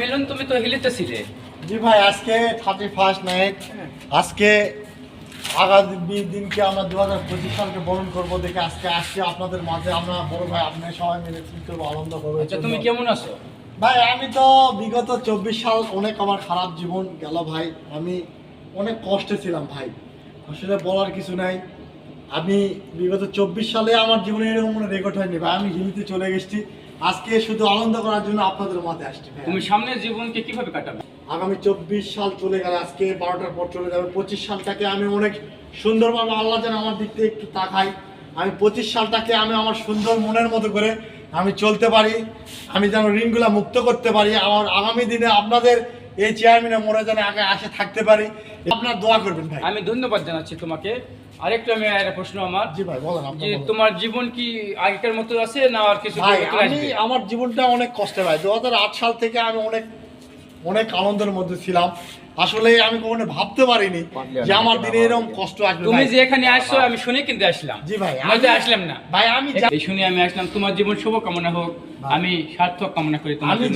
মিলন তুমি তো হিলিতেছিলে। জি ভাই, আজকে 31st নাইট। আজকে আগামী দিনকে আমরা 2025 সালকে বরণ করবো দেখে আজকে আসছি আপনাদের মাঝে। আমরা বড় ভাই আপনার সবাই মিলে কি করবো, আনন্দ করবো। আচ্ছা তুমি কেমন আছো? ভাই আমি তো বিগত 24 সাল অনেক আমার খারাপ জীবন গেল ভাই। আমি অনেক কষ্টে ছিলাম ভাই, আসলে বলার কিছু নাই। আমি বিগত 24 সালে আমার জীবনে এরকম কোনো রেকর্ড হয়নি ভাই। আমি হিলিতে চলে গেছি আজকে শুধু আনন্দ করার জন্য আপনাদের মাঝে আসছি ভাই। তুমি সামনের জীবনকে কিভাবে কাটাবে? আগামী 24 সাল চলে গেল, আজকে 12টার পর চলে যাবে। 25 সালটাকে আমি অনেক সুন্দরভাবে, আল্লাহ যেন আমার দিক থেকে একটু তাকাই। আমি 25 সালটাকে আমি আমার সুন্দর মনের মতো করে আমি চলতে পারি, আমি যেন ঋণগুলা মুক্ত করতে পারি। আমার আগামী দিনে আপনাদের এই চেয়ারম্যানের মোড়ে যেন আগে আসে থাকতে পারি। আপনার দোয়া করবেন ভাই। আমি ধন্যবাদ জানাচ্ছি তোমাকে। আরেকটু আমি একটা প্রশ্ন আমার, জি ভাই বলেন। আপনি যে বলেন। তোমার জীবন কি আগেকার মতো আছে না আর কিছু ভাই পরিবর্তন আমি আসবে? আমার জীবনটা অনেক কষ্টে ভাই। 2008 সাল থেকে আমি অনেক অনেক আনন্দের মধ্যে ছিলাম। আসলে আমি কখনো ভাবতে পারিনি যে আমার দিনে এরকম কষ্ট আসবে। তুমি ভাই। যে এখানে আসছো আমি শুনে কিন্তু আসলাম। জি ভাই, নয়তো আসলাম না ভাই আমি এই শুনে আমি আসলাম। তোমার জীবন শুভ কামনা হোক, আমি সার্থক কামনা করি তোমার আমি জন্য।